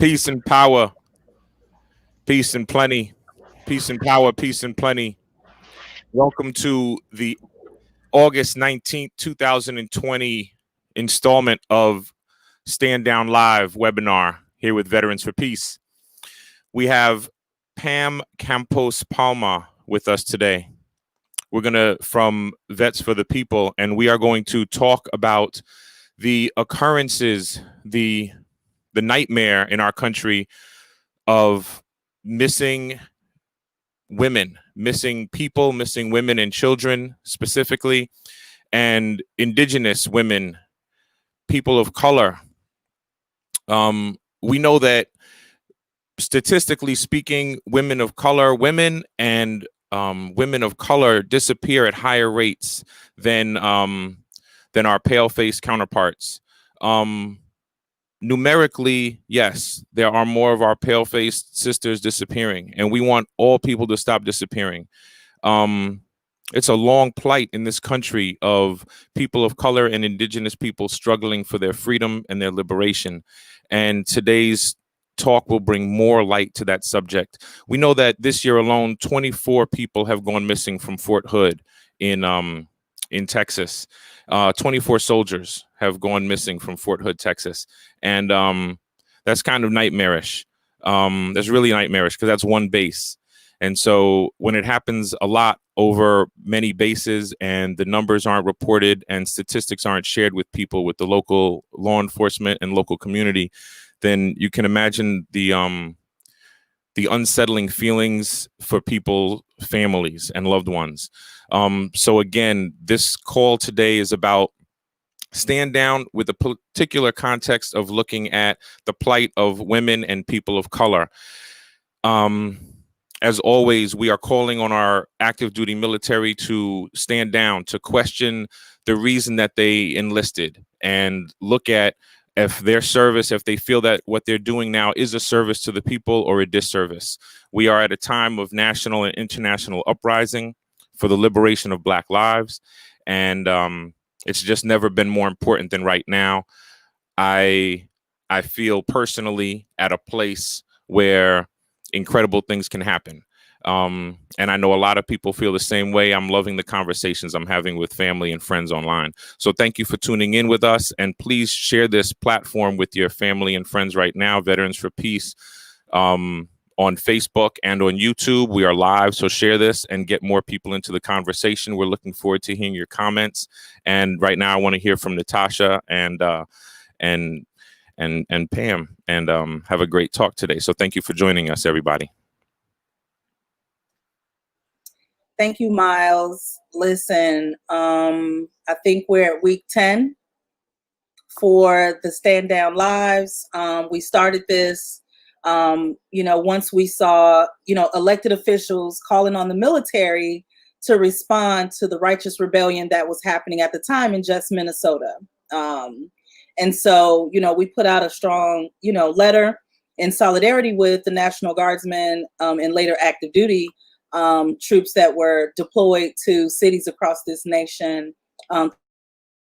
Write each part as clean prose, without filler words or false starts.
Peace and power, peace and plenty, peace and power, peace and plenty. Welcome to the August 19th, 2020 installment of Stand Down Live webinar here with Veterans for Peace. We have Pam Campos-Palma with us today. We're from Vets for the People, and we are going to talk about the occurrences, the nightmare in our country of missing women, missing people, missing women and children specifically, and indigenous women, people of color. We know that statistically speaking, women of color disappear at higher rates than our pale-faced counterparts. Numerically, yes, there are more of our pale-faced sisters disappearing, and we want all people to stop disappearing. It's a long plight in this country of people of color and indigenous people struggling for their freedom and their liberation. And today's talk will bring more light to that subject. We know that this year alone, 24 people have gone missing from Fort Hood in Texas. 24 soldiers have gone missing from Fort Hood, Texas. And that's kind of nightmarish. That's really nightmarish because that's one base. And so when it happens a lot over many bases and the numbers aren't reported and statistics aren't shared with people, with the local law enforcement and local community, then you can imagine the unsettling feelings for people, families, and loved ones. So again, this call today is about stand down with a particular context of looking at the plight of women and people of color. As always, we are calling on our active duty military to stand down, to question the reason that they enlisted and look at if their service, if they feel that what they're doing now is a service to the people or a disservice. We are at a time of national and international uprising for the liberation of Black lives. And it's just never been more important than right now. I feel personally at a place where incredible things can happen. And I know a lot of people feel the same way. I'm loving the conversations I'm having with family and friends online. So thank you for tuning in with us. And please share this platform with your family and friends right now, Veterans for Peace, on Facebook and on YouTube. We are live, so share this and get more people into the conversation. We're looking forward to hearing your comments. And right now I want to hear from Natasha and Pam and have a great talk today. So thank you for joining us, everybody. Thank you, Miles. Listen, I think we're at week 10 for the Stand Down Lives. We started this, once we saw, elected officials calling on the military to respond to the righteous rebellion that was happening at the time in just Minnesota. And so, we put out a strong, letter in solidarity with the National Guardsmen and later active duty troops that were deployed to cities across this nation,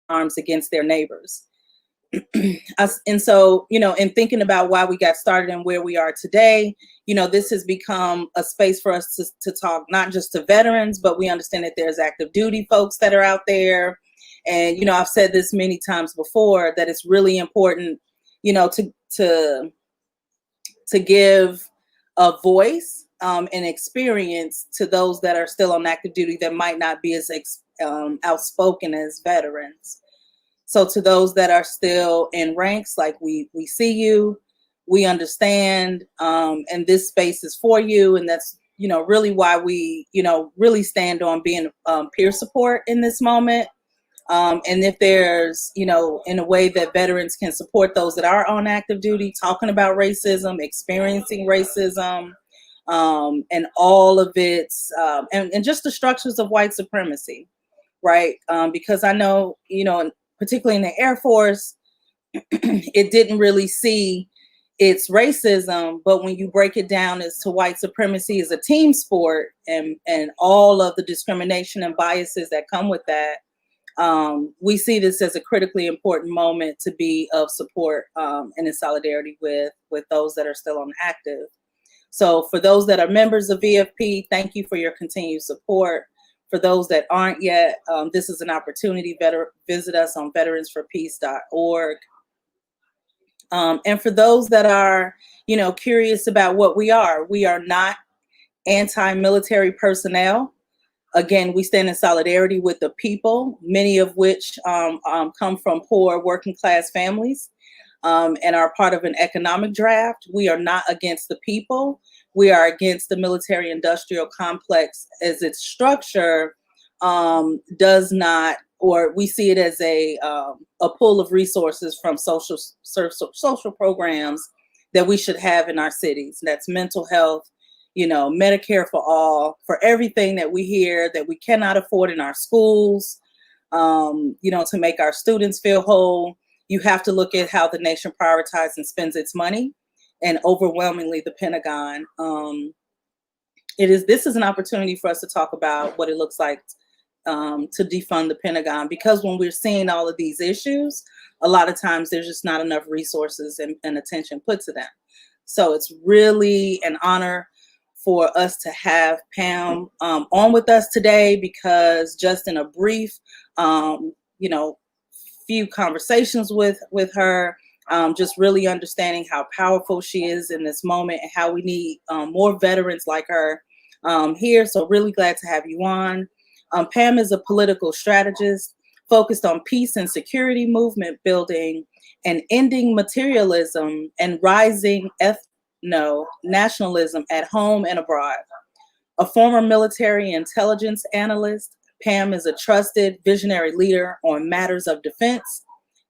arms against their neighbors. And so, in thinking about why we got started and where we are today, this has become a space for us to talk not just to veterans, but we understand that there's active duty folks that are out there. And, I've said this many times before, that it's really important, to give a voice and experience to those that are still on active duty that might not be as outspoken as veterans. So to those that are still in ranks, like we see you, we understand, and this space is for you. And that's, really why we, really stand on being peer support in this moment. And if there's, in a way that veterans can support those that are on active duty, talking about racism, experiencing racism, and all of its, and just the structures of white supremacy, right? Because I know, particularly in the Air Force, it didn't really see its racism, but when you break it down as to white supremacy as a team sport and all of the discrimination and biases that come with that, We see this as a critically important moment to be of support and in solidarity with those that are still on active. So for those that are members of VFP, thank you for your continued support. For those that aren't yet, this is an opportunity. Visit us on veteransforpeace.org. And for those that are, curious about what we are not anti-military personnel. Again, we stand in solidarity with the people, many of which come from poor working class families and are part of an economic draft. We are not against the people. We are against the military industrial complex as its structure does not, or we see it as a pool of resources from social programs that we should have in our cities. That's mental health, Medicare for all, for everything that we hear that we cannot afford in our schools, to make our students feel whole. You have to look at how the nation prioritizes and spends its money, and overwhelmingly the Pentagon. This is an opportunity for us to talk about what it looks like to defund the Pentagon, because when we're seeing all of these issues, a lot of times there's just not enough resources and attention put to them. So it's really an honor for us to have Pam on with us today, because just in a brief, few conversations with her, just really understanding how powerful she is in this moment and how we need more veterans like her here. So really glad to have you on. Pam is a political strategist focused on peace and security movement building and ending materialism and rising nationalism at home and abroad. A former military intelligence analyst, Pam is a trusted visionary leader on matters of defense,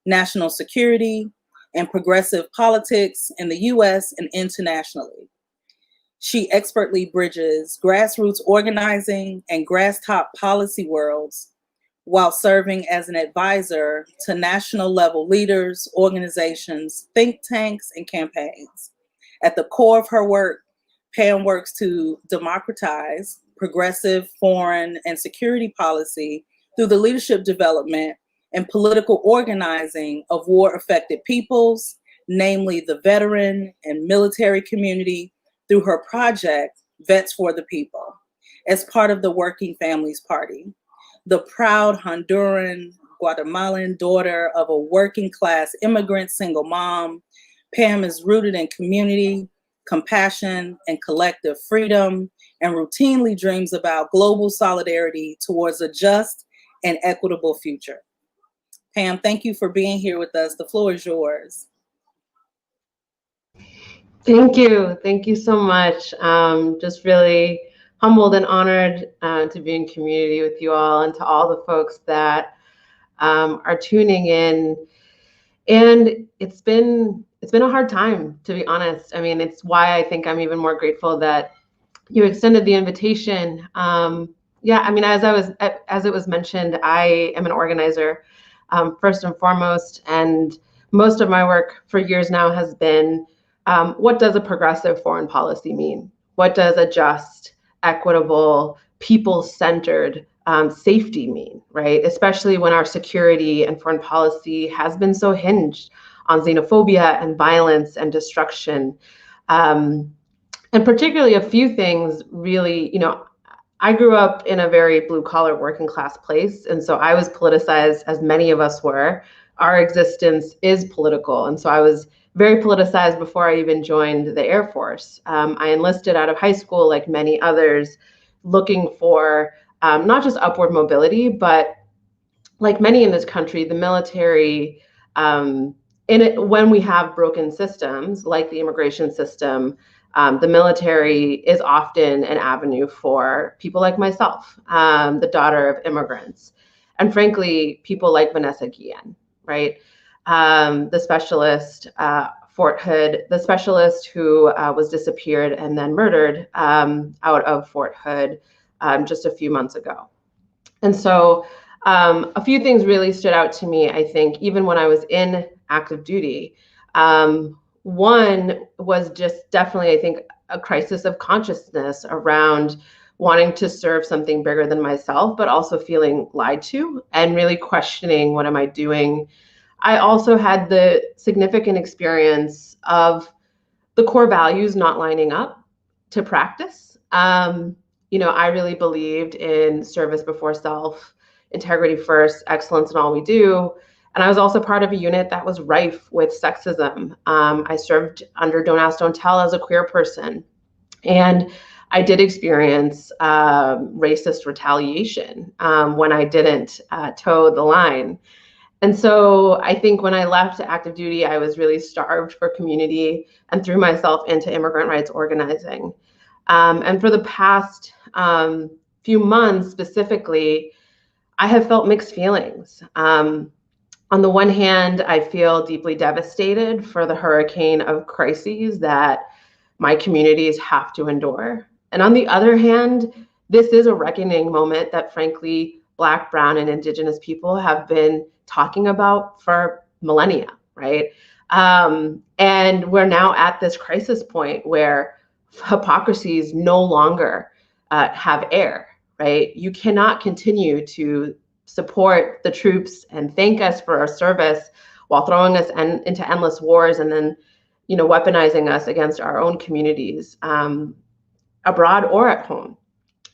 national security, and progressive politics in the US and internationally. She expertly bridges grassroots organizing and grass-top policy worlds while serving as an advisor to national level leaders, organizations, think tanks, and campaigns. At the core of her work, Pam works to democratize progressive foreign and security policy through the leadership development and political organizing of war-affected peoples, namely the veteran and military community, through her project, Vets for the People, as part of the Working Families Party. The proud Honduran, Guatemalan daughter of a working class immigrant single mom, Pam is rooted in community, compassion, and collective freedom, and routinely dreams about global solidarity towards a just and equitable future. Pam, thank you for being here with us. The floor is yours. Thank you. Thank you so much. Just really humbled and honored to be in community with you all, and to all the folks that are tuning in. And it's been a hard time, to be honest. I mean, it's why I think I'm even more grateful that you extended the invitation. Yeah, I mean, as it was mentioned, I am an organizer first and foremost, and most of my work for years now has been what does a progressive foreign policy mean? What does a just, equitable, people-centered safety mean, right? Especially when our security and foreign policy has been so hinged on xenophobia and violence and destruction. And particularly a few things really, I grew up in a very blue-collar working class place, and so I was politicized, as many of us were. Our existence is political, and so I was very politicized before I even joined the Air Force. I enlisted out of high school, like many others, looking for not just upward mobility, but like many in this country, the military, when we have broken systems like the immigration system, the military is often an avenue for people like myself, the daughter of immigrants, and frankly, people like Vanessa Guillen, right? The specialist, Fort Hood, the specialist who was disappeared and then murdered out of Fort Hood just a few months ago. And so a few things really stood out to me, I think, even when I was in active duty. One was just definitely, I think, a crisis of consciousness around wanting to serve something bigger than myself, but also feeling lied to and really questioning, what am I doing? I also had the significant experience of the core values not lining up to practice. I really believed in service before self, integrity first, excellence in all we do. And I was also part of a unit that was rife with sexism. I served under Don't Ask, Don't Tell as a queer person. And I did experience racist retaliation when I didn't toe the line. And so I think when I left active duty, I was really starved for community and threw myself into immigrant rights organizing. And for the past few months specifically, I have felt mixed feelings. On the one hand, I feel deeply devastated for the hurricane of crises that my communities have to endure. And on the other hand, this is a reckoning moment that, frankly, Black, Brown, and Indigenous people have been talking about for millennia, right? And we're now at this crisis point where hypocrisies no longer have air, right? You cannot continue to support the troops and thank us for our service while throwing us into endless wars and then, weaponizing us against our own communities, abroad or at home.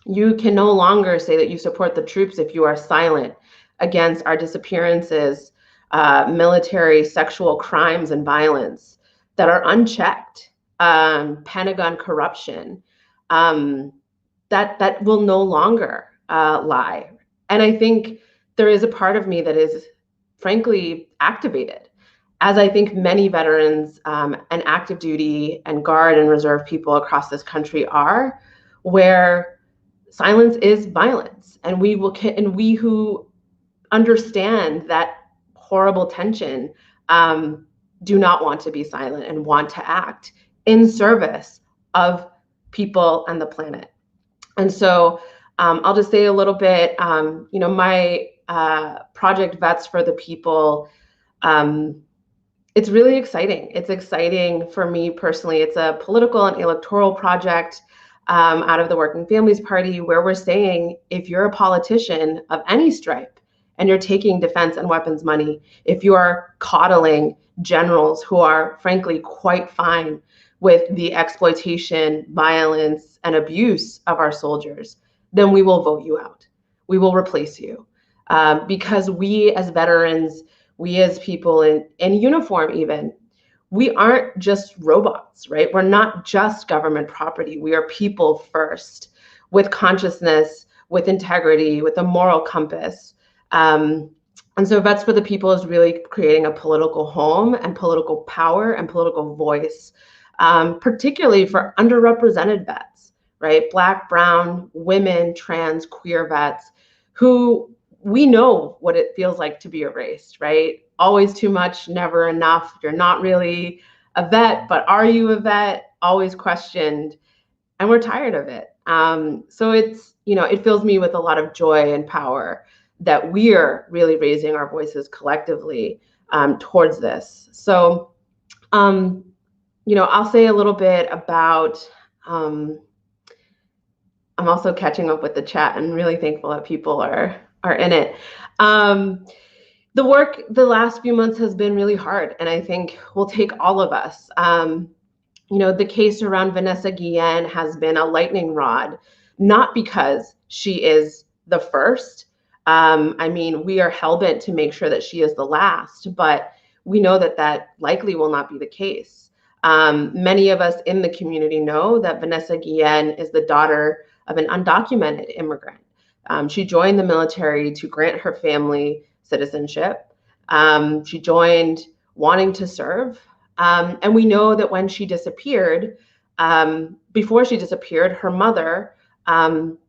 You can no longer say that you support the troops if you are silent against our disappearances, military, sexual crimes, and violence that are unchecked, Pentagon corruption, that will no longer lie. And I think there is a part of me that is, frankly, activated, as I think many veterans and active duty and Guard and Reserve people across this country are, where silence is violence, and we who understand that horrible tension do not want to be silent and want to act in service of people and the planet. And so I'll just say a little bit, my project Vets for the People, it's really exciting. It's exciting for me personally. It's a political and electoral project out of the Working Families Party, where we're saying, if you're a politician of any stripe and you're taking defense and weapons money, if you are coddling generals who are frankly quite fine with the exploitation, violence, and abuse of our soldiers, then we will vote you out. We will replace you. Because we as veterans, we as people in uniform even, we aren't just robots, right? We're not just government property. We are people first, with consciousness, with integrity, with a moral compass. And so Vets for the People is really creating a political home and political power and political voice, particularly for underrepresented vets, right? Black, brown, women, trans, queer vets, who we know what it feels like to be erased, right? Always too much, never enough. You're not really a vet, but are you a vet? Always questioned, and we're tired of it. So it's, it fills me with a lot of joy and power that we're really raising our voices collectively towards this. So, I'll say a little bit about, I'm also catching up with the chat and really thankful that people are in it. The work the last few months has been really hard, and I think will take all of us. The case around Vanessa Guillen has been a lightning rod, not because she is the first. We are hellbent to make sure that she is the last, but we know that likely will not be the case. Many of us in the community know that Vanessa Guillen is the daughter of an undocumented immigrant. She joined the military to grant her family citizenship. She joined wanting to serve. And we know that when she disappeared, before she disappeared, her mother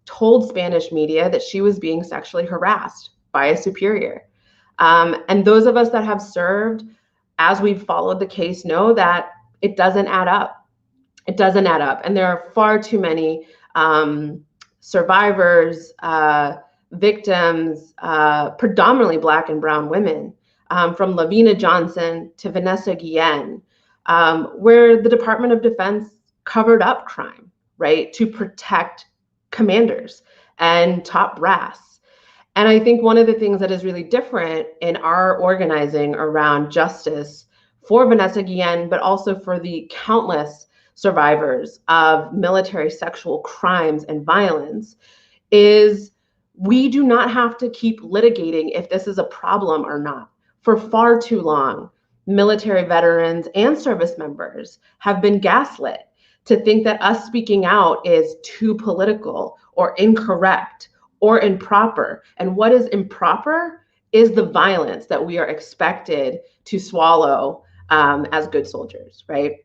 told Spanish media that she was being sexually harassed by a superior. And those of us that have served, as we've followed the case, know that it doesn't add up. It doesn't add up. And there are far too many survivors, victims, predominantly Black and brown women, from Lavina Johnson to Vanessa Guillen, where the Department of Defense covered up crime, right, to protect commanders and top brass. And I think one of the things that is really different in our organizing around justice for Vanessa Guillen, but also for the countless survivors of military sexual crimes and violence, is we do not have to keep litigating if this is a problem or not. For far too long, military veterans and service members have been gaslit to think that us speaking out is too political or incorrect or improper. And what is improper is the violence that we are expected to swallow as good soldiers, right?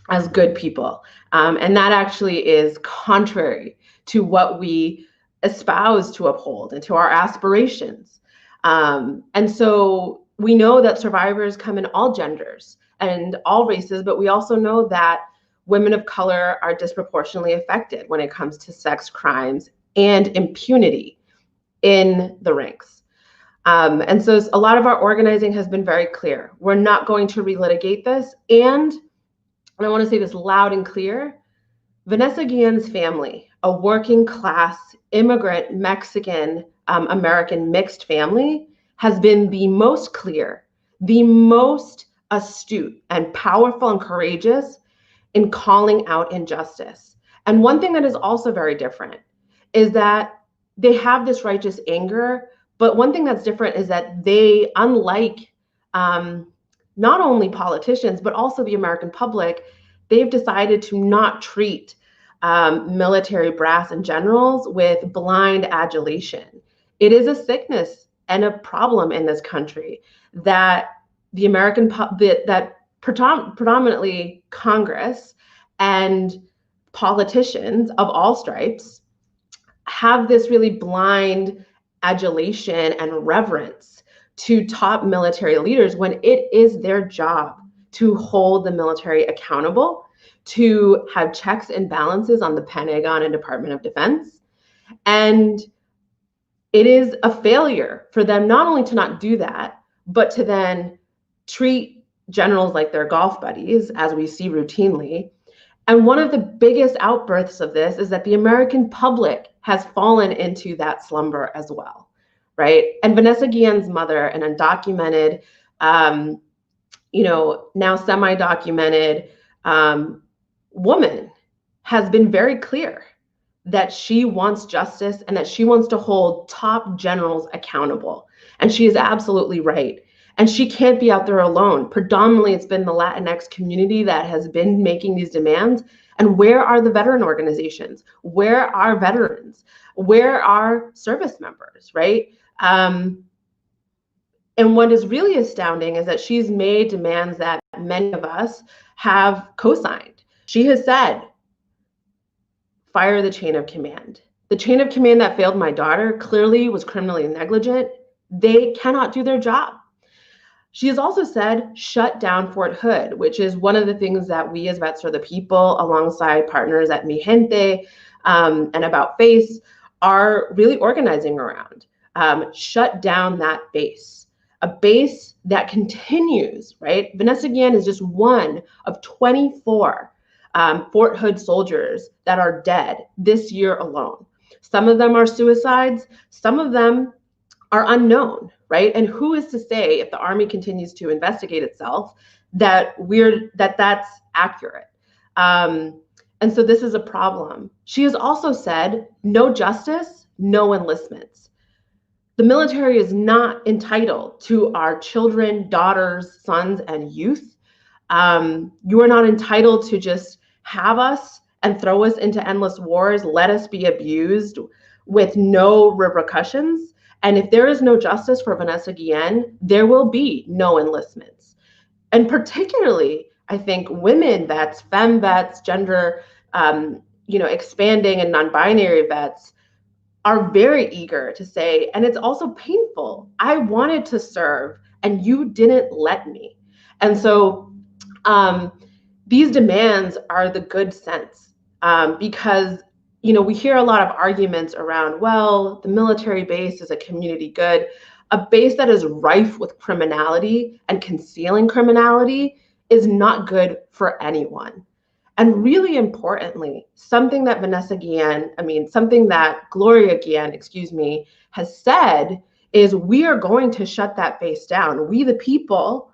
As good people. And that actually is contrary to what we espouse to uphold and to our aspirations. And so we know that survivors come in all genders and all races, but we also know that women of color are disproportionately affected when it comes to sex crimes and impunity in the ranks. And so a lot of our organizing has been very clear. We're not going to relitigate this. And I want to say this loud and clear, Vanessa Guillen's family, a working class immigrant Mexican American mixed family, has been the most clear, the most astute and powerful and courageous in calling out injustice. And one thing that is also very different is that they have this righteous anger, but one thing that's different is that they, unlike not only politicians, but also the American public, they've decided to not treat military brass and generals with blind adulation. It is a sickness and a problem in this country that the American that predominantly Congress and politicians of all stripes have this really blind adulation and reverence to top military leaders when it is their job to hold the military accountable, to have checks and balances on the Pentagon and Department of Defense. And it is a failure for them not only to not do that, but to then treat generals like their golf buddies, as we see routinely. And one of the biggest outbursts of this is that the American public has fallen into that slumber as well, right? And Vanessa Guillen's mother, an undocumented, now semi-documented woman, has been very clear that she wants justice and that she wants to hold top generals accountable. And she is absolutely right. And she can't be out there alone. Predominantly, it's been the Latinx community that has been making these demands. And where are the veteran organizations? Where are veterans? Where are service members, right? And what is really astounding is that she's made demands that many of us have co-signed. She has said, fire the chain of command. The chain of command that failed my daughter clearly was criminally negligent. They cannot do their job. She has also said, shut down Fort Hood, which is one of the things that we as Vets for the People, alongside partners at Mi Gente and About Face, are really organizing around. Shut down that base, a base that continues, right? Vanessa Guillen is just one of 24 Fort Hood soldiers that are dead this year alone. Some of them are suicides, some of them are unknown, right? And who is to say, if the Army continues to investigate itself, that that's accurate? And so this is a problem. She has also said, no justice, no enlistments. The military is not entitled to our children, daughters, sons, and youth. You are not entitled to just have us and throw us into endless wars, let us be abused with no repercussions. And if there is no justice for Vanessa Guillen, there will be no enlistments. And particularly, I think women vets, femme vets, gender, expanding and non-binary vets are very eager to say, and it's also painful, I wanted to serve and you didn't let me. And so these demands are the good sense because we hear a lot of arguments around, well, the military base is a community good. A base that is rife with criminality and concealing criminality is not good for anyone. And really importantly, something that Gloria Guillen, has said is we are going to shut that base down. We, the people,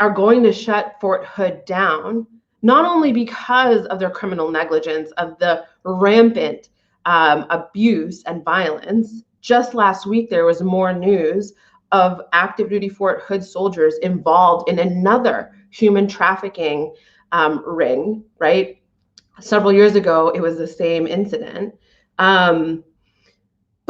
are going to shut Fort Hood down, not only because of their criminal negligence, of the rampant abuse and violence. Just last week, there was more news of active duty Fort Hood soldiers involved in another human trafficking ring, right? Several years ago, it was the same incident. But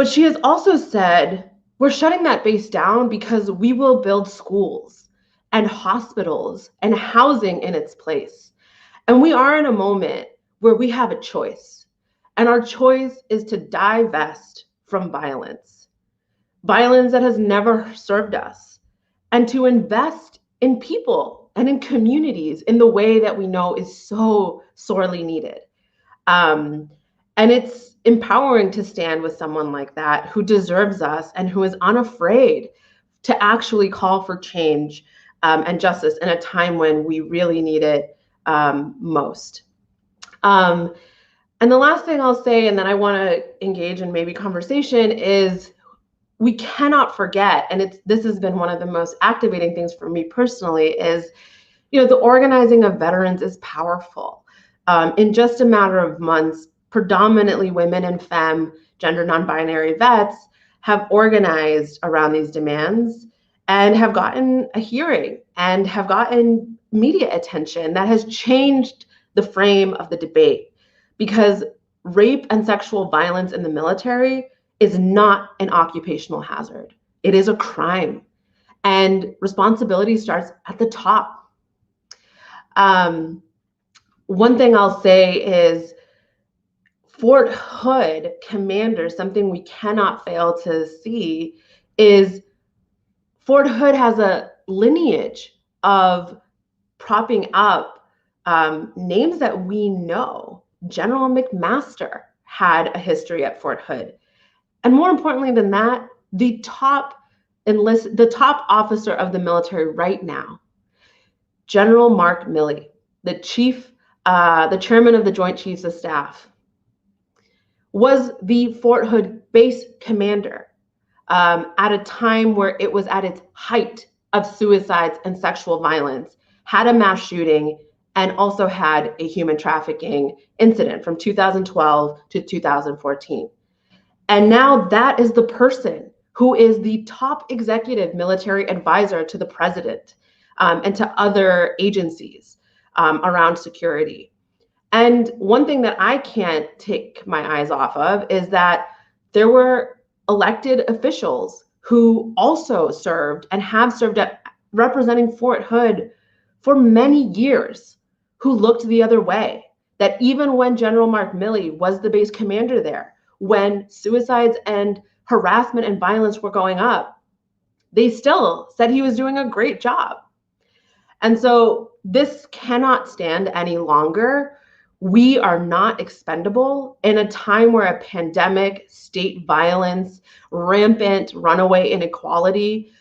she has also said, we're shutting that base down because we will build schools and hospitals and housing in its place. And we are in a moment where we have a choice. And our choice is to divest from violence that has never served us, and to invest in people and in communities in the way that we know is so sorely needed. And it's empowering to stand with someone like that who deserves us and who is unafraid to actually call for change and justice in a time when we really need it most. And the last thing I'll say, and then I want to engage in maybe conversation, is we cannot forget, and this has been one of the most activating things for me personally, is, the organizing of veterans is powerful. In just a matter of months, predominantly women and femme, gender non-binary vets have organized around these demands and have gotten a hearing and have gotten media attention that has changed the frame of the debate, because rape and sexual violence in the military is not an occupational hazard. It is a crime, and responsibility starts at the top. One thing I'll say is Fort Hood commanders, something we cannot fail to see, is Fort Hood has a lineage of propping up names that we know. General McMaster had a history at Fort Hood. And more importantly than that, the top officer of the military right now, General Mark Milley, the chairman of the Joint Chiefs of Staff, was the Fort Hood base commander at a time where it was at its height of suicides and sexual violence, had a mass shooting, and also had a human trafficking incident from 2012 to 2014. And now that is the person who is the top executive military advisor to the president and to other agencies around security. And one thing that I can't take my eyes off of is that there were elected officials who also served and have served representing Fort Hood for many years, who looked the other way. That even when General Mark Milley was the base commander there, when suicides and harassment and violence were going up, they still said he was doing a great job. And so this cannot stand any longer. We are not expendable in a time where a pandemic, state violence, rampant runaway inequality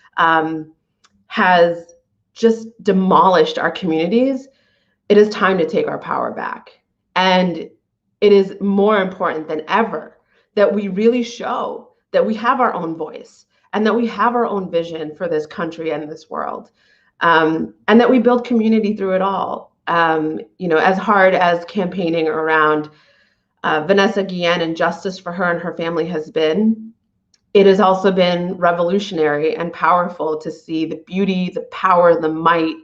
has just demolished our communities. It is time to take our power back. And it is more important than ever that we really show that we have our own voice and that we have our own vision for this country and this world, and that we build community through it all. As hard as campaigning around Vanessa Guillen and justice for her and her family has been, it has also been revolutionary and powerful to see the beauty, the power, the might,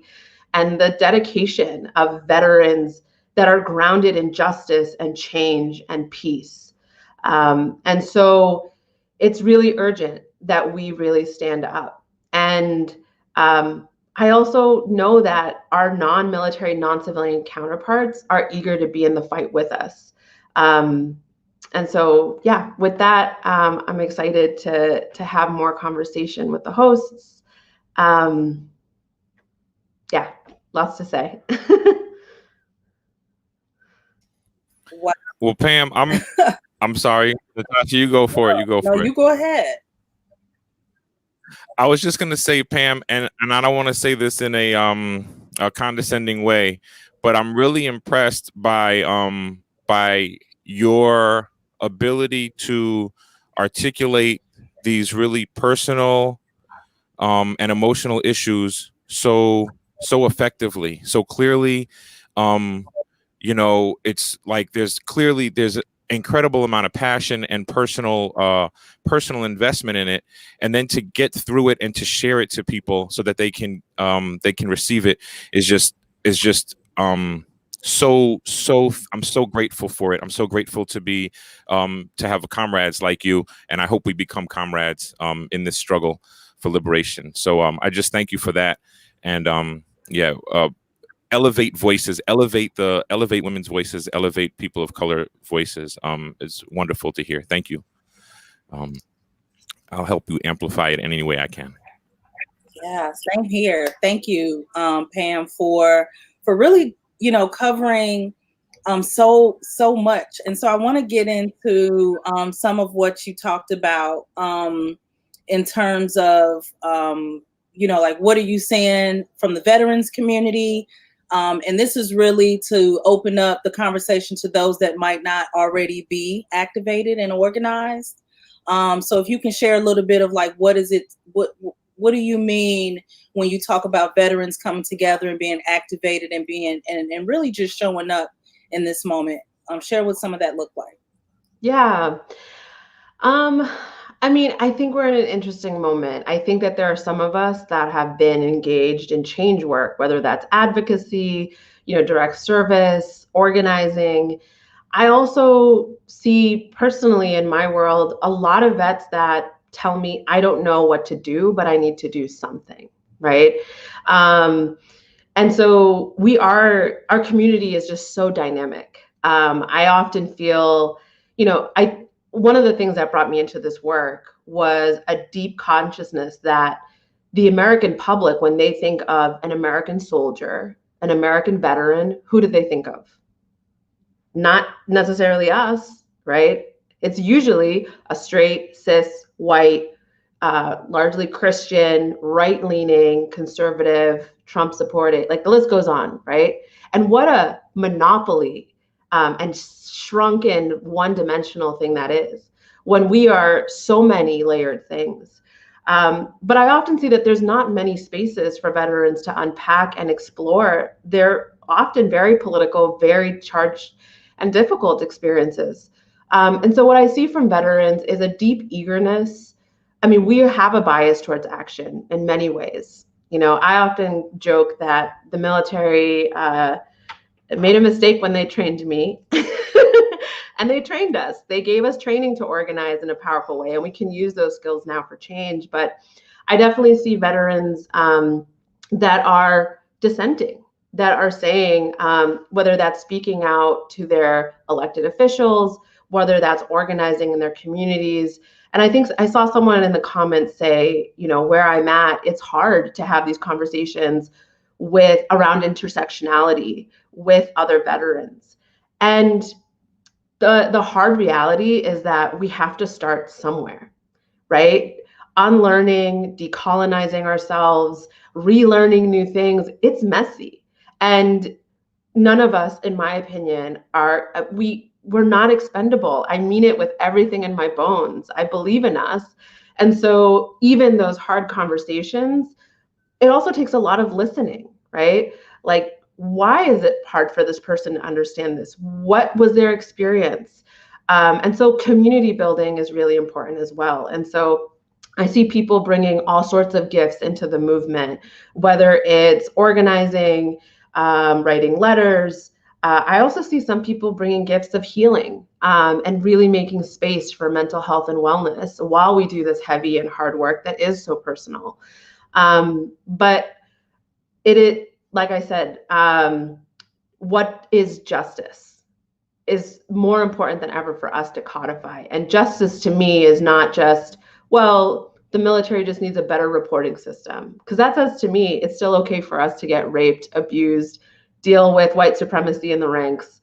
and the dedication of veterans that are grounded in justice and change and peace. And so it's really urgent that we really stand up. And I also know that our non-military, non-civilian counterparts are eager to be in the fight with us. And so, yeah, with that, I'm excited to have more conversation with the hosts. Yeah, lots to say. Wow. Well, Pam, I'm sorry, Natasha, you go for it. You go for it. You go ahead. I was just gonna say, Pam, and I don't want to say this in a condescending way, but I'm really impressed by your ability to articulate these really personal and emotional issues so effectively, so clearly. You know, it's like there's an incredible amount of passion and personal investment in it, and then to get through it and to share it to people so that they can receive it is just so I'm so grateful for it. I'm so grateful to be to have comrades like you, and I hope we become comrades in this struggle for liberation. So I just thank you for that. And yeah, elevate voices, elevate women's voices, elevate people of color voices. It's wonderful to hear. Thank you. I'll help you amplify it in any way I can. Yeah, same here. Thank you, Pam, for really, covering so much. And so I want to get into some of what you talked about in terms of like, what are you saying from the veterans community? And this is really to open up the conversation to those that might not already be activated and organized. So if you can share a little bit of like, what do you mean when you talk about veterans coming together and being activated and being and really just showing up in this moment? Share what some of that looked like. Yeah. I mean, I think we're in an interesting moment. I think that there are some of us that have been engaged in change work, whether that's advocacy, direct service, organizing. I also see personally in my world a lot of vets that tell me, I don't know what to do, but I need to do something, right? And so our community is just so dynamic. I often feel, one of the things that brought me into this work was a deep consciousness that the American public, when they think of an American soldier, an American veteran, who do they think of? Not necessarily us, right? It's usually a straight, cis, white, largely Christian, right-leaning, conservative, Trump-supported, like the list goes on, right? And what a monopoly and shrunken, one-dimensional thing that is when we are so many layered things. But I often see that there's not many spaces for veterans to unpack and explore. They're often very political, very charged and difficult experiences. And so what I see from veterans is a deep eagerness. I mean, we have a bias towards action in many ways. I often joke that the military made a mistake when they trained me. And they trained us. They gave us training to organize in a powerful way, and we can use those skills now for change. But I definitely see veterans that are dissenting, that are saying, whether that's speaking out to their elected officials, whether that's organizing in their communities. And I think I saw someone in the comments say, where I'm at, it's hard to have these conversations around intersectionality with other veterans. And the hard reality is that we have to start somewhere, right? Unlearning, decolonizing ourselves, relearning new things. It's messy. And none of us, in my opinion, we're not expendable. I mean it with everything in my bones. I believe in us. And so even those hard conversations, it also takes a lot of listening, right? Like, why is it hard for this person to understand this? What was their experience? And so community building is really important as well. And so I see people bringing all sorts of gifts into the movement, whether it's organizing, writing letters. I also see some people bringing gifts of healing and really making space for mental health and wellness while we do this heavy and hard work that is so personal. But it like I said, what is justice is more important than ever for us to codify. And justice to me is not just, well, the military just needs a better reporting system. Because that says to me, it's still okay for us to get raped, abused, deal with white supremacy in the ranks.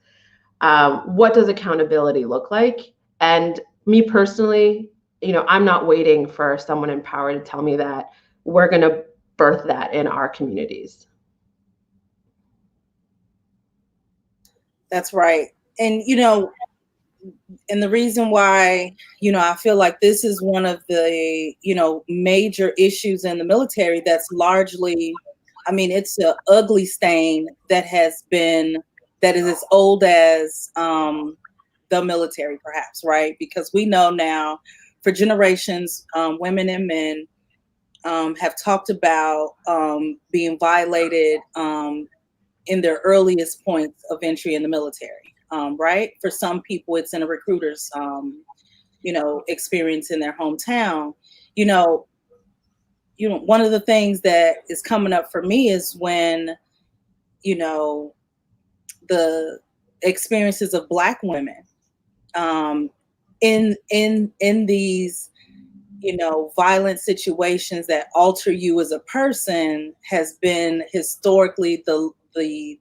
What does accountability look like? And me personally, I'm not waiting for someone in power to tell me that. We're going to birth that in our communities. That's right. And, and the reason why, I feel like this is one of the, major issues in the military that's largely, I mean, it's an ugly stain that is as old as the military, perhaps, right? Because we know now for generations, women and men have talked about being violated in their earliest points of entry in the military, right? For some people, it's in a recruiter's, experience in their hometown. You know, one of the things that is coming up for me is when, the experiences of Black women in these violent situations that alter you as a person has been historically the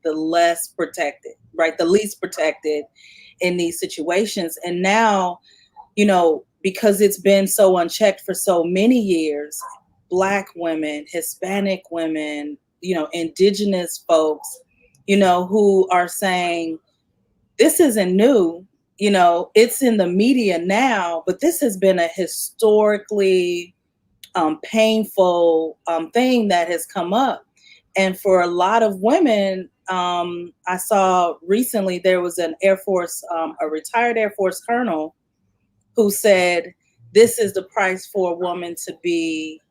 less protected, right? The least protected in these situations. And now, because it's been so unchecked for so many years, Black women, Hispanic women, indigenous folks, who are saying, this isn't new, it's in the media now, but this has been a historically painful thing that has come up. And for a lot of women, I saw recently there was an Air Force, a retired Air Force colonel who said, this is the price for a woman to be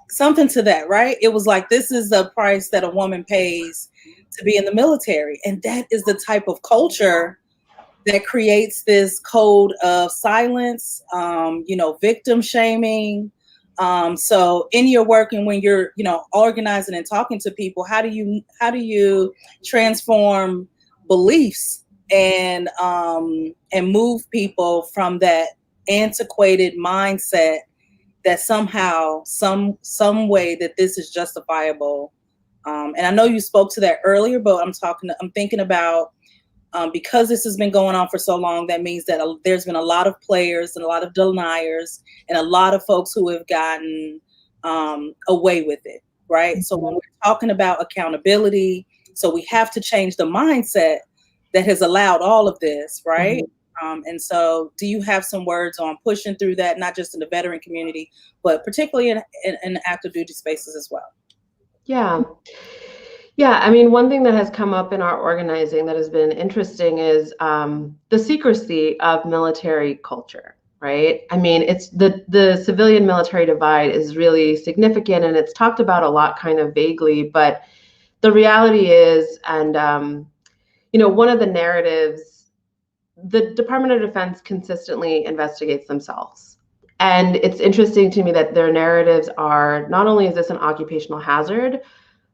something to that, right? It was like, this is the price that a woman pays to be in the military. And that is the type of culture that creates this code of silence, victim shaming. So in your work and when you're, organizing and talking to people, how do you transform beliefs and move people from that antiquated mindset that somehow, some way that this is justifiable. And I know you spoke to that earlier, but I'm thinking about, because this has been going on for so long, that means that there's been a lot of players and a lot of deniers and a lot of folks who have gotten away with it, right? Mm-hmm. So when we're talking about accountability, so we have to change the mindset that has allowed all of this, right? Mm-hmm. And so do you have some words on pushing through that, not just in the veteran community, but particularly in active duty spaces as well? Yeah. Yeah, I mean, one thing that has come up in our organizing that has been interesting is the secrecy of military culture, right? I mean, it's the civilian military divide is really significant, and it's talked about a lot kind of vaguely, but the reality is, and one of the narratives, the Department of Defense consistently investigates themselves. And it's interesting to me that their narratives are, not only is this an occupational hazard,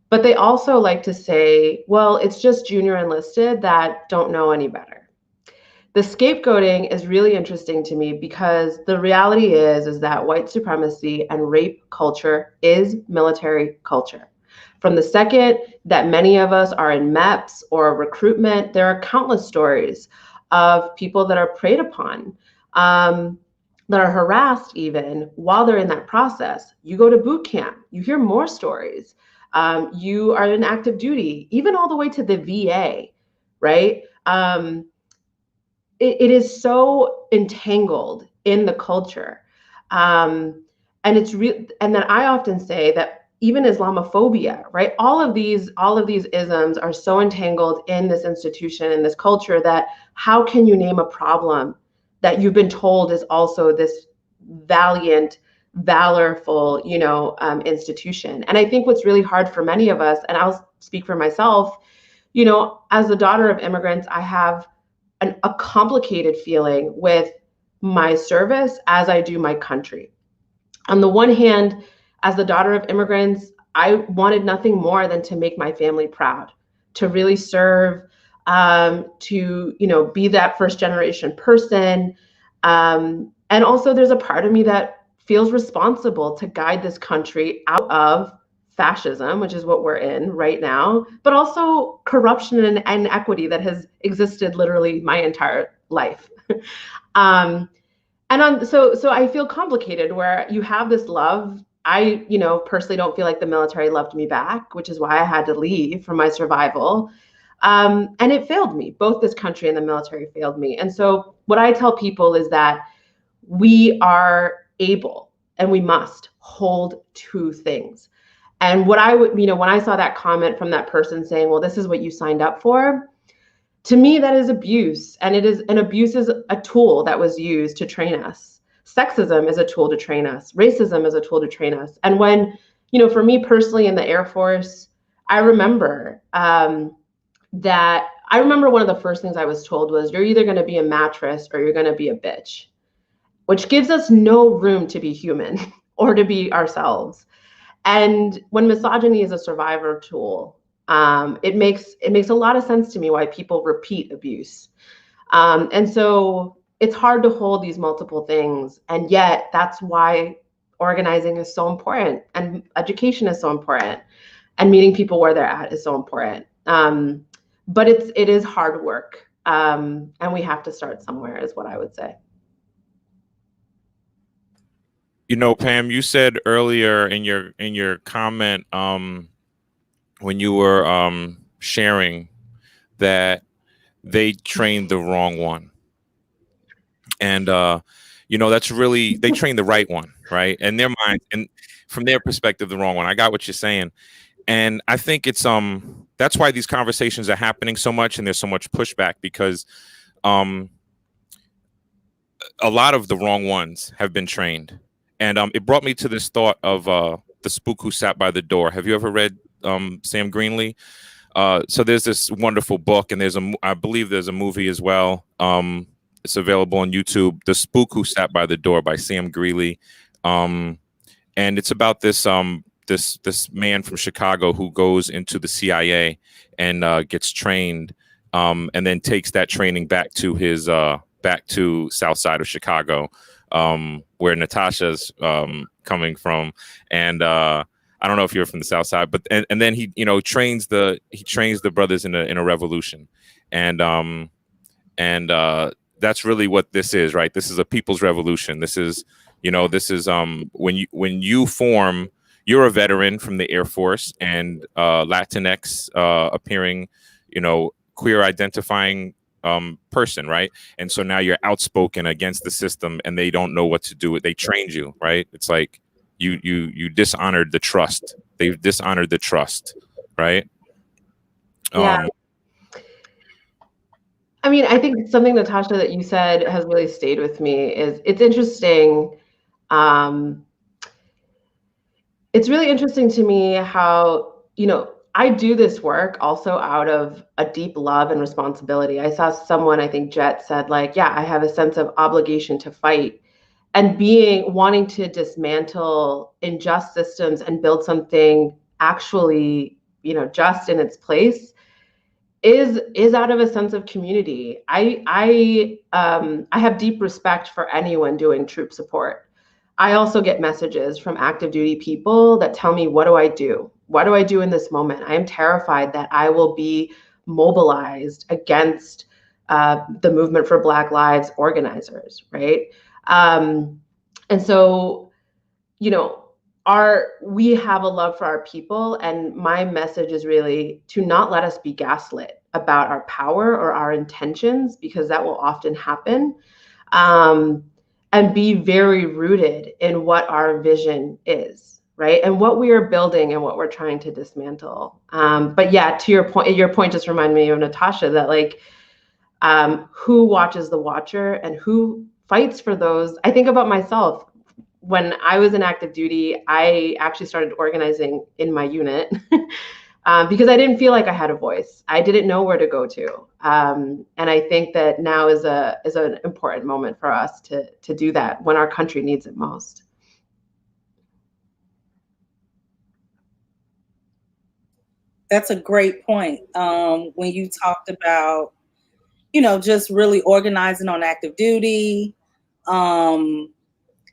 but they also like to say, well, it's just junior enlisted that don't know any better. The scapegoating is really interesting to me because the reality is that white supremacy and rape culture is military culture. From the second that many of us are in MEPS or recruitment, there are countless stories of people that are preyed upon, that are harassed even while they're in that process. You go to boot camp, you hear more stories. You are in active duty, even all the way to the VA, right? It is so entangled in the culture. And it's real. And then I often say that even Islamophobia, right? All of these isms are so entangled in this institution, in this culture, that how can you name a problem that you've been told is also this valiant, valorful, institution? And I think what's really hard for many of us, and I'll speak for myself, as the daughter of immigrants, I have a complicated feeling with my service as I do my country. On the one hand, as the daughter of immigrants, I wanted nothing more than to make my family proud, to really serve, to be that first generation person. And also there's a part of me that feels responsible to guide this country out of fascism, which is what we're in right now, but also corruption and inequity that has existed literally my entire life. So I feel complicated where you have this love. I, personally don't feel like the military loved me back, which is why I had to leave for my survival. And it failed me. Both this country and the military failed me. And so what I tell people is that we are able and we must hold two things. And what I would, when I saw that comment from that person saying, well, this is what you signed up for, to me, that is abuse. And abuse is a tool that was used to train us. Sexism is a tool to train us. Racism is a tool to train us. And when, for me personally in the Air Force, I remember one of the first things I was told was, you're either going to be a mattress or you're going to be a bitch, which gives us no room to be human or to be ourselves. And when misogyny is a survivor tool, it makes a lot of sense to me why people repeat abuse. And so it's hard to hold these multiple things. And yet that's why organizing is so important, and education is so important, and meeting people where they're at is so important. But it is hard work. And we have to start somewhere, is what I would say. Pam, you said earlier in your comment, when you were sharing that they trained the wrong one, and that's really, they trained the right one, right? In their mind, and from their perspective, the wrong one. I got what you're saying, and I think it's that's why these conversations are happening so much, and there's so much pushback, because a lot of the wrong ones have been trained. And it brought me to this thought of The Spook Who Sat by the Door. Have you ever read Sam Greenlee? So there's this wonderful book, and I believe there's a movie as well. It's available on YouTube. The Spook Who Sat by the Door by Sam Greenlee. And it's about this man from Chicago who goes into the CIA and gets trained, and then takes that training back to South Side of Chicago, where Natasha's coming from. And I don't know if you're from the South Side, but and then he trains the brothers in a revolution, and that's really what this is, right? This is a people's revolution. This is when you form, you're a veteran from the Air Force and Latinx appearing, queer identifying person, right? And so now you're outspoken against the system, and they don't know what to do. They trained you, right? It's like you dishonored the trust. They've dishonored the trust, right? Yeah. I mean, I think something, Natasha, that you said has really stayed with me is it's interesting. It's really interesting to me how, I do this work also out of a deep love and responsibility. I saw someone, I think Jet said, like, yeah, I have a sense of obligation to fight, and wanting to dismantle unjust systems and build something actually, just in its place is out of a sense of community. I have deep respect for anyone doing troop support. I also get messages from active duty people that tell me, what do I do? What do I do in this moment? I am terrified that I will be mobilized against the movement for Black Lives organizers, right? And so, we have a love for our people, and my message is really to not let us be gaslit about our power or our intentions, because that will often happen. And be very rooted in what our vision is, right? And what we are building and what we're trying to dismantle. But yeah, to your point just reminded me of Natasha, that like, who watches the watcher and who fights for those. I think about myself. When I was in active duty, I actually started organizing in my unit because I didn't feel like I had a voice. I didn't know where to go to. And I think that now is an important moment for us to do that when our country needs it most. That's a great point. When you talked about, just really organizing on active duty,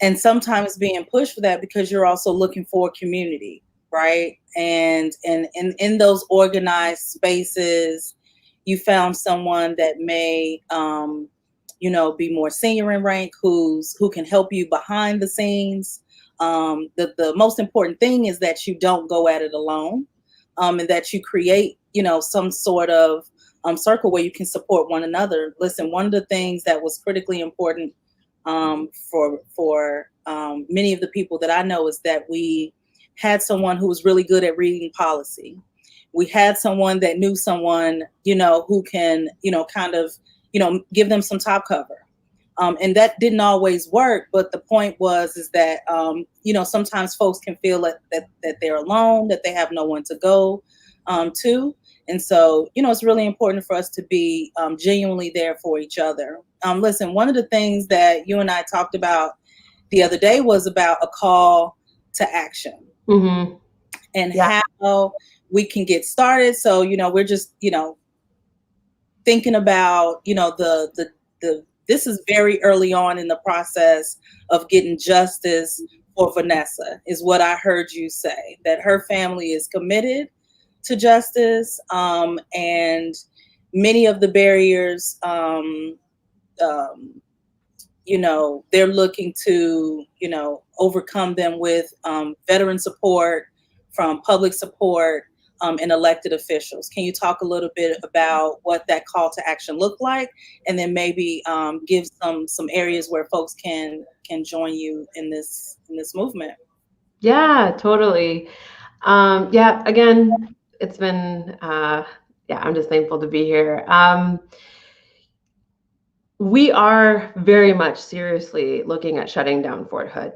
and sometimes being pushed for that because you're also looking for community, right? And in those organized spaces, you found someone that may, be more senior in rank, who can help you behind the scenes. The most important thing is that you don't go at it alone, and that you create, some sort of circle where you can support one another. Listen, one of the things that was critically important for many of the people that I know is that we had someone who was really good at reading policy. We had someone that knew someone, who can, kind of, give them some top cover. And that didn't always work. But the point is that, sometimes folks can feel that they're alone, that they have no one to go to. And so, it's really important for us to be genuinely there for each other. Listen, one of the things that you and I talked about the other day was about a call to action. Mm-hmm. And how we can get started. So, we're just, thinking about, this is very early on in the process of getting justice for Vanessa, is what I heard you say, that her family is committed to justice. And many of the barriers, they're looking to, overcome them with veteran support, from public support, and elected officials. Can you talk a little bit about what that call to action looked like, and then maybe give some areas where folks can join you in this movement? Yeah, totally. Again, it's been I'm just thankful to be here. We are very much seriously looking at shutting down Fort Hood.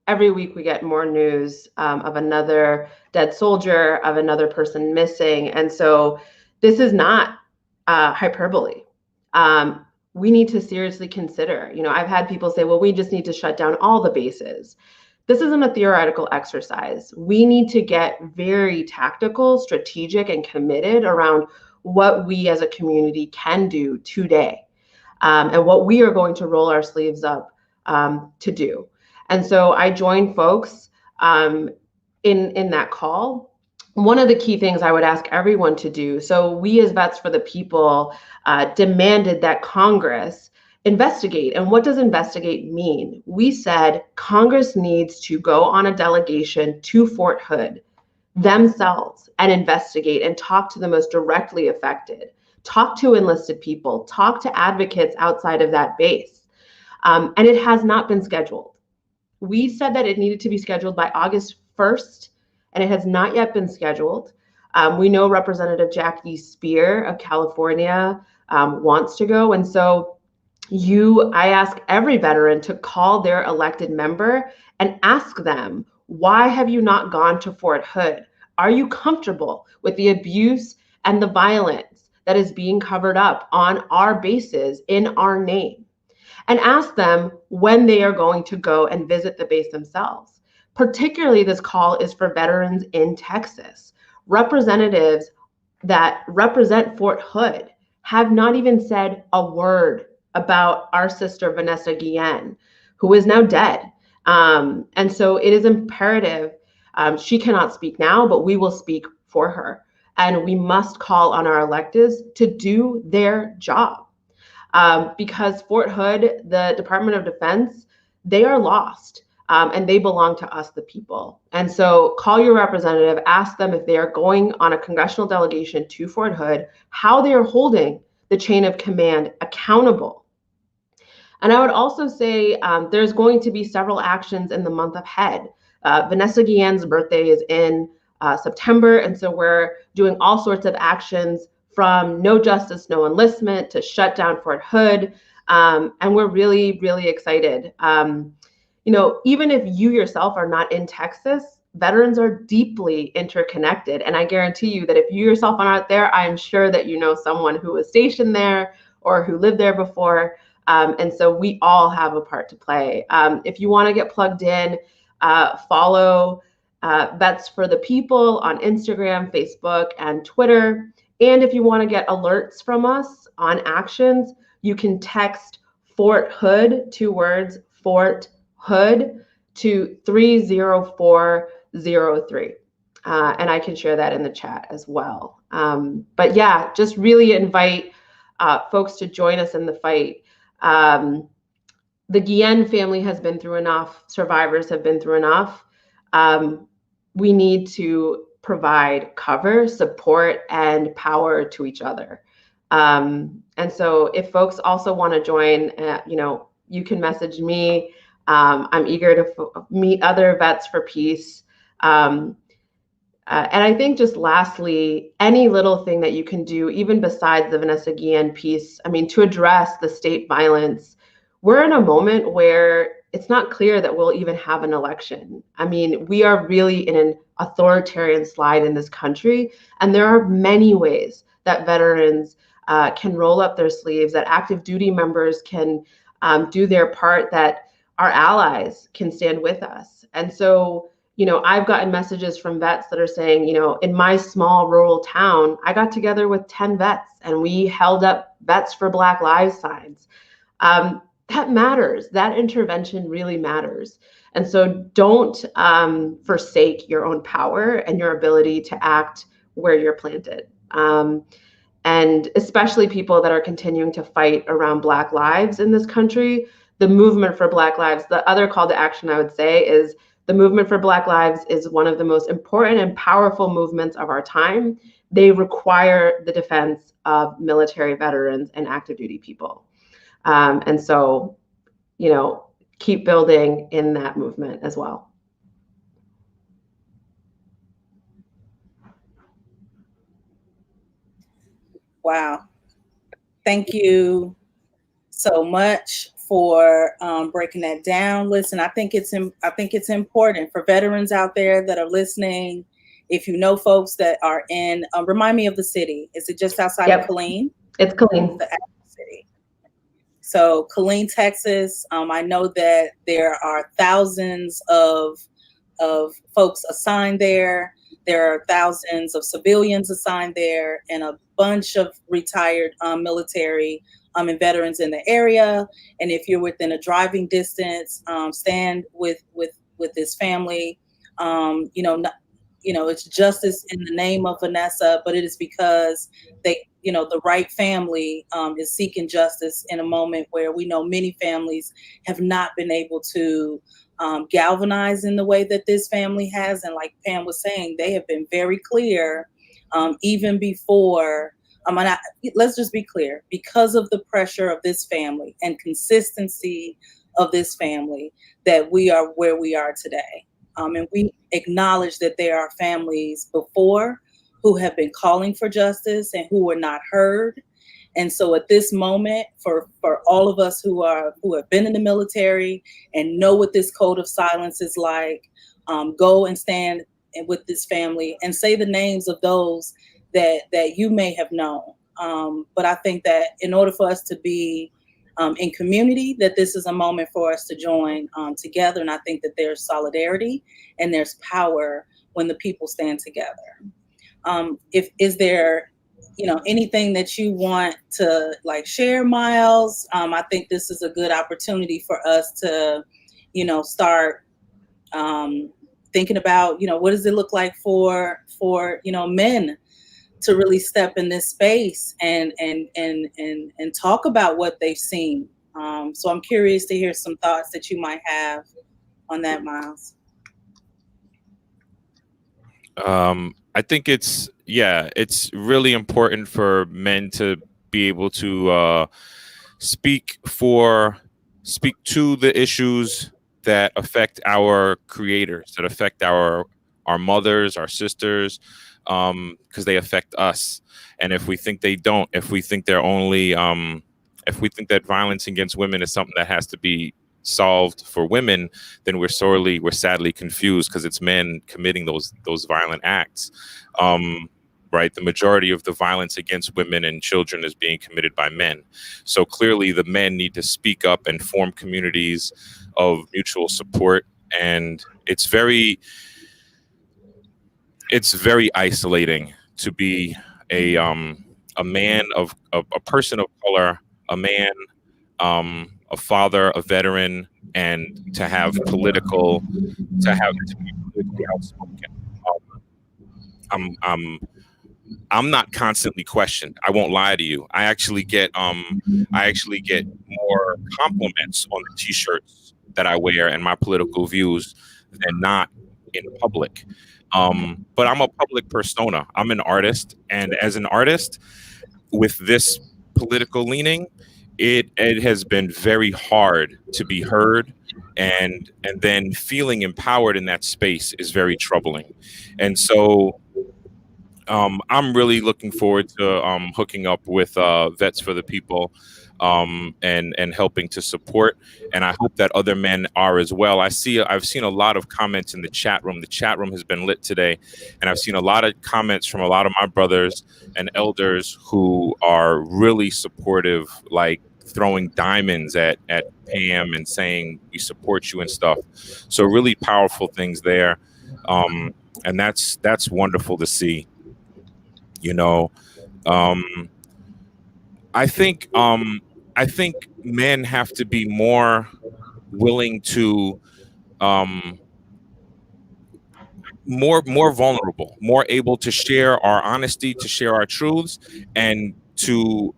Every week we get more news of another dead soldier, of another person missing. And so this is not hyperbole. We need to seriously consider, I've had people say, well, we just need to shut down all the bases. This isn't a theoretical exercise. We need to get very tactical, strategic, and committed around what we as a community can do today, and what we are going to roll our sleeves up to do. And so I join folks in that call. One of the key things I would ask everyone to do, so we as Vets for the People demanded that Congress investigate. And what does investigate mean? We said Congress needs to go on a delegation to Fort Hood themselves and investigate and talk to the most directly affected, talk to enlisted people, talk to advocates outside of that base. And it has not been scheduled. We said that it needed to be scheduled by August 1st, and it has not yet been scheduled. We know Representative Jackie Speer of California wants to go. And so I ask every veteran to call their elected member and ask them, why have you not gone to Fort Hood? Are you comfortable with the abuse and the violence that is being covered up on our bases in our name? And ask them when they are going to go and visit the base themselves. Particularly, this call is for veterans in Texas. Representatives that represent Fort Hood have not even said a word about our sister, Vanessa Guillen, who is now dead. And so it is imperative. She cannot speak now, but we will speak for her. And we must call on our electeds to do their job. Because Fort Hood, the Department of Defense, they are lost, and they belong to us, the people. And so call your representative, ask them if they are going on a congressional delegation to Fort Hood, how they are holding the chain of command accountable. And I would also say there's going to be several actions in the month ahead. Vanessa Guillen's birthday is in September, and so we're doing all sorts of actions, from no justice, no enlistment, to shut down Fort Hood. And we're really, really excited. Even if you yourself are not in Texas, veterans are deeply interconnected. And I guarantee you that if you yourself are not there, I'm sure that you know someone who was stationed there or who lived there before. And so we all have a part to play. If you want to get plugged in, follow Vets for the People on Instagram, Facebook, and Twitter. And if you want to get alerts from us on actions, you can text Fort Hood, 2 words, Fort Hood, to 30403. And I can share that in the chat as well. But yeah, just really invite folks to join us in the fight. The Guillen family has been through enough. Survivors have been through enough. We need to provide cover, support, and power to each other. And so if folks also want to join, you can message me. I'm eager to meet other vets for peace. And I think just lastly, any little thing that you can do, even besides the Vanessa Guillen piece, I mean, to address the state violence, we're in a moment where it's not clear that we'll even have an election. I mean, we are really in an authoritarian slide in this country, and there are many ways that veterans can roll up their sleeves, that active duty members can do their part, that our allies can stand with us. And so, I've gotten messages from vets that are saying, in my small rural town, I got together with 10 vets and we held up Vets for Black Lives signs. That matters. That intervention really matters. And so don't forsake your own power and your ability to act where you're planted. And especially people that are continuing to fight around Black lives in this country, the movement for Black lives, the other call to action I would say is the movement for Black lives is one of the most important and powerful movements of our time. They require the defense of military veterans and active duty people. And so, keep building in that movement as well. Wow. Thank you so much for breaking that down. Listen, I think it's important for veterans out there that are listening. If you know folks that are in, remind me of the city. Is it just outside of Killeen? It's Killeen. The city. So Killeen, Texas. I know that there are thousands of folks assigned there. There are thousands of civilians assigned there, and a bunch of retired military and veterans in the area. And if you're within a driving distance, stand with this family. It's justice in the name of Vanessa, but it is because the right family is seeking justice in a moment where we know many families have not been able to galvanize in the way that this family has. And like Pam was saying, they have been very clear even before. Let's just be clear, because of the pressure of this family and consistency of this family, that we are where we are today. And we acknowledge that there are families before who have been calling for justice and who were not heard. And so at this moment, for all of us who have been in the military and know what this code of silence is like, go and stand with this family and say the names of those that you may have known. But I think that in order for us to be in community, that this is a moment for us to join together. And I think that there's solidarity and there's power when the people stand together. Is there anything that you want to share, Miles? I think this is a good opportunity for us to, start thinking about, what does it look like for men to really step in this space and talk about what they've seen. So I'm curious to hear some thoughts that you might have on that, Miles. I think it's really important for men to be able to speak to the issues that affect our creators, that affect our mothers, our sisters, because they affect us. And if we think they don't, if we think they're only, if we think that violence against women is something that has to be solved for women, then we're sadly confused, because it's men committing those violent acts. Right? The majority of the violence against women and children is being committed by men. So clearly the men need to speak up and form communities of mutual support. And it's very isolating to be a man of a person of color, a man, a father, a veteran, and to be politically outspoken. I'm not constantly questioned. I won't lie to you. I actually get more compliments on the t-shirts that I wear and my political views than not in public. But I'm a public persona. I'm an artist, and as an artist with this political leaning, it has been very hard to be heard, and then feeling empowered in that space is very troubling. And so I'm really looking forward to hooking up with Vets for the People, and helping to support. And I hope that other men are as well. I've seen a lot of comments in the chat room. The chat room has been lit today, and I've seen a lot of comments from a lot of my brothers and elders who are really supportive, like throwing diamonds at Pam and saying we support you and stuff. So really powerful things there, and that's wonderful to see. You know, um, I think men have to be more willing to um, more vulnerable, more able to share our honesty, to share our truths, and to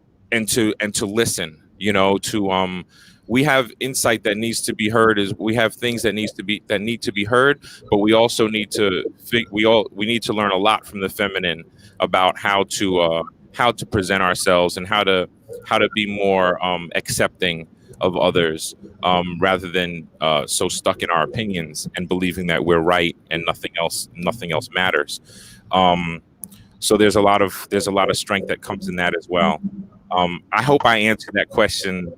listen. You know, to we have insight that needs to be heard. Is we have things that need to be heard, but we also need to we need to learn a lot from the feminine about how to present ourselves and how to be more accepting of others, rather than so stuck in our opinions and believing that we're right and nothing else matters. So there's a lot of strength that comes in that as well. I hope I answered that question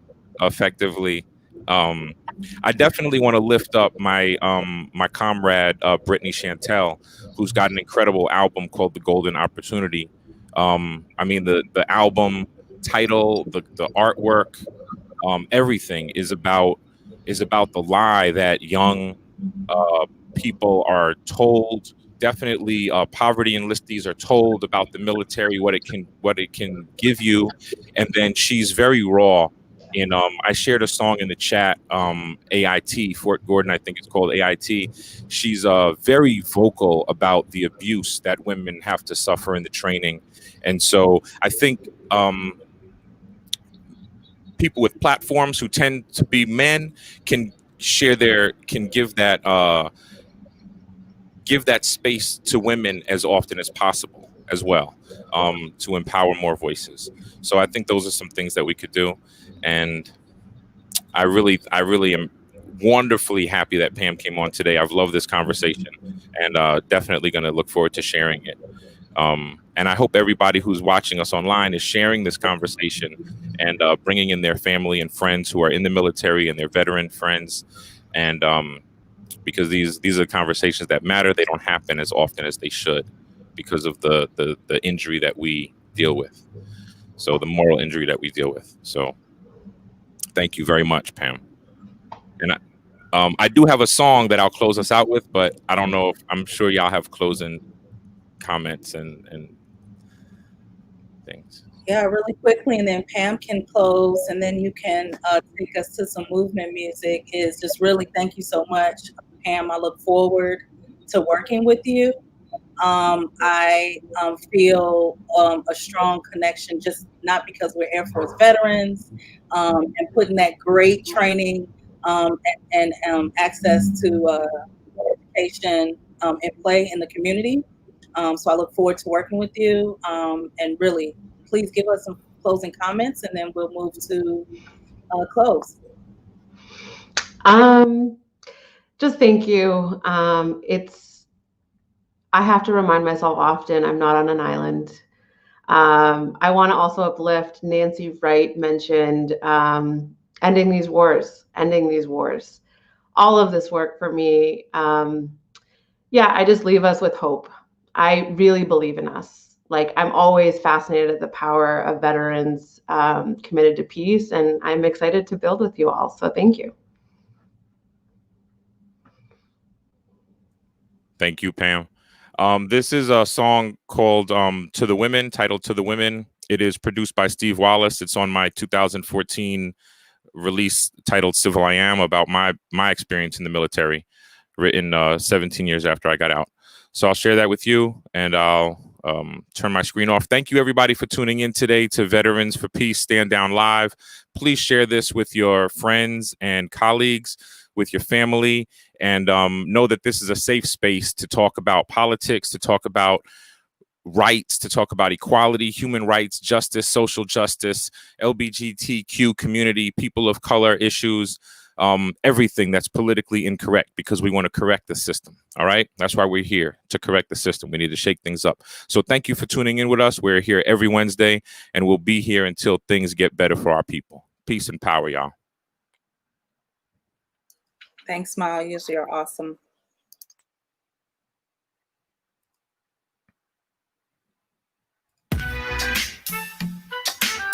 effectively. I definitely want to lift up my comrade Brittany Chantel, who's got an incredible album called The Golden Opportunity. I mean, the album title, the artwork, everything is about the lie that young people are told. Definitely, poverty enlistees are told about the military, what it can give you, and then she's very raw. And I shared a song in the chat, AIT Fort Gordon, I think it's called AIT. She's very vocal about the abuse that women have to suffer in the training, and so I think people with platforms who tend to be men can give that space to women as often as possible as well, to empower more voices. So I think those are some things that we could do. And I really am wonderfully happy that Pam came on today. I've loved this conversation, and definitely going to look forward to sharing it. And I hope everybody who's watching us online is sharing this conversation and bringing in their family and friends who are in the military and their veteran friends. And because these are conversations that matter. They don't happen as often as they should because of the injury that we deal with. So the moral injury that we deal with. So thank you very much, Pam. And I do have a song that I'll close us out with, but I don't know if I'm sure y'all have closing comments and things. Yeah, really quickly, and then Pam can close, and then you can take us to some movement music. Is just really thank you so much, Pam. I look forward to working with you. I feel a strong connection, just not because we're Air Force veterans, and putting that great training and access to education in play in the community. So I look forward to working with you, and really, please give us some closing comments, and then we'll move to close. Just thank you. I have to remind myself often I'm not on an island. I want to also uplift. Nancy Wright mentioned ending these wars. All of this work for me, I just leave us with hope. I really believe in us. Like, I'm always fascinated at the power of veterans committed to peace, and I'm excited to build with you all. So thank you. Thank you, Pam. This is a song called To the Women, titled To the Women. It is produced by Steve Wallace. It's on my 2014 release titled Civil I Am, about my experience in the military, written 17 years after I got out. So I'll share that with you, and I'll turn my screen off. Thank you, everybody, for tuning in today to Veterans for Peace Stand Down Live. Please share this with your friends and colleagues. with your family, and know that this is a safe space to talk about politics, to talk about rights, to talk about equality, human rights, justice, social justice, LGBTQ community, people of color issues, everything that's politically incorrect, because we want to correct the system. All right. That's why we're here, to correct the system. We need to shake things up. So thank you for tuning in with us. We're here every Wednesday, and we'll be here until things get better for our people. Peace and power, y'all. Thanks, Miles. You're awesome.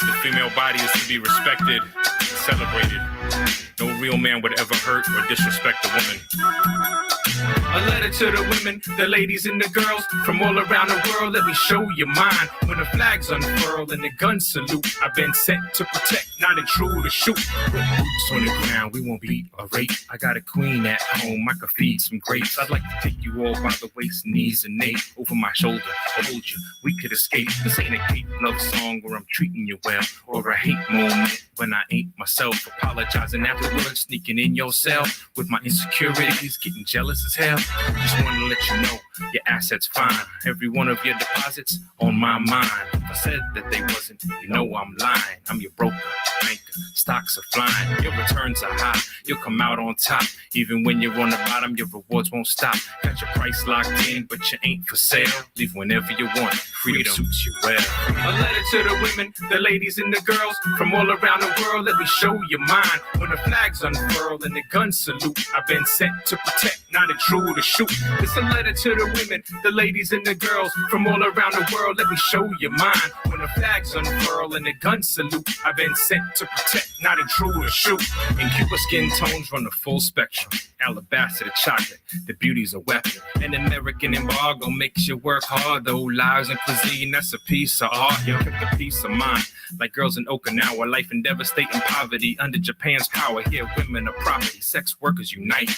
The female body is to be respected, celebrated. No real man would ever hurt or disrespect a woman. A letter to the women, the ladies and the girls from all around the world. Let me show you mine. When the flags unfurl and the guns salute, I've been sent to protect, not intrude or shoot. Put boots on the ground, we won't beat or rape. I got a queen at home, I could feed some grapes. I'd like to take you all by the waist, knees and nape, over my shoulder, hold you, we could escape. This ain't a hate love song where I'm treating you well, or a hate moment when I ain't myself. Apologizing afterwards, sneaking in your cell with my insecurities, getting jealous as hell. Just want to let you know your assets fine. Every one of your deposits on my mind. If I said that they wasn't, you know I'm lying. I'm your broker, banker, stocks are flying. Your returns are high, you'll come out on top. Even when you're on the bottom, your rewards won't stop. Got your price locked in, but you ain't for sale. Leave whenever you want, freedom suits you well. A letter to the women, the ladies and the girls from all around the world. Let me show you mine. When the flags unfurl and the guns salute, I've been sent to protect, not intrude or shoot. It's a letter to the women, the ladies and the girls from all around the world. Let me show you mine. When the flags unfurl and the guns salute, I've been sent to protect, not intrude or shoot. In Cuba, skin tones run the full spectrum. Alabaster to chocolate, the beauty's a weapon. An American embargo makes you work hard, though. Lives and cuisine, that's a piece of art. You kept a piece of mind, like girls in Okinawa. Life in devastating poverty under Japan's power. Here, women are property, sex workers unite.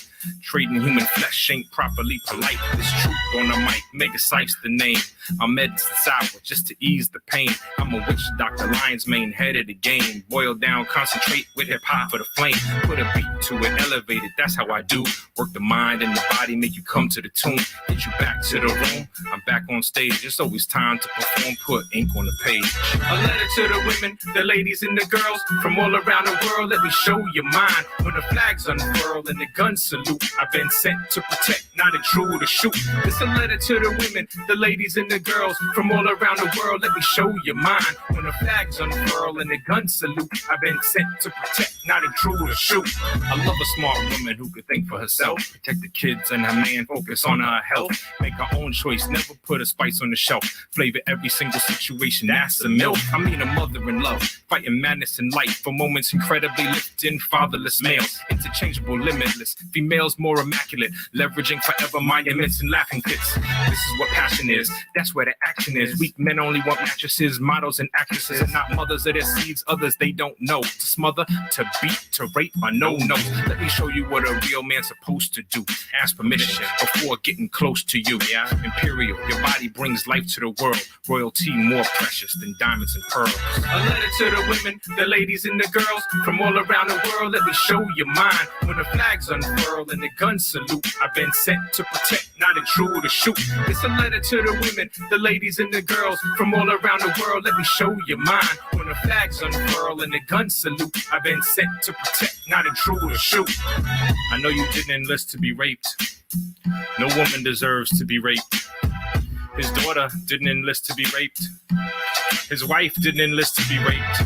Trading human flesh ain't properly polite. This truth on the mic, Mega Sipes the name. I'm medicine sour just to ease the pain. I'm a witch doctor, lion's mane, head of the game. Boil down, concentrate with hip hop for the flame. Put a beat to it, elevate it, that's how I do. Work the mind and the body, make you come to the tune. Get you back to the room, I'm back on stage. It's always time to perform, put ink on the page. A letter to the women, the ladies and the girls from all around the world. Let me show you mine. When the flags unfurl and the guns salute, I've been sent to protect, not intrude or shoot. It's a letter to the women, the ladies and the girls from all around the world. Let me show you mine. When the flags unfurl and the guns salute, I've been sent to protect, not intrude or shoot. I love a smart woman who could think for herself, protect the kids and her man, focus on her health, make her own choice, never put a spice on the shelf, flavor every single situation, that's a milk. I mean a mother in love, fighting madness in life for moments incredibly lifting, fatherless males, interchangeable, limitless, females more immaculate, leveraging forever monuments and laughing fits. This is what passion is, that's where the action is. Weak men only want mattresses, models and actresses, and not mothers of their seeds, others they don't know. To smother, to beat, to rape, or no. Let me show you what a real man's supposed to do. Ask permission before getting close to you. Imperial, your body brings life to the world. Royalty more precious than diamonds and pearls. A letter to the women, the ladies and the girls from all around the world. Let me show you mine. When the flags unfurl and the guns salute, I've been sent to protect, not intrude or shoot. It's a letter to the women, the ladies and the girls from all around the world. Let me show you mine. When the flags unfurl and the guns salute, I've been sent to protect, not intrude or shoot. I know you didn't enlist to be raped. No woman deserves to be raped. His daughter didn't enlist to be raped. His wife didn't enlist to be raped.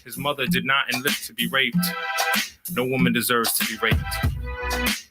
His mother did not enlist to be raped. No woman deserves to be raped.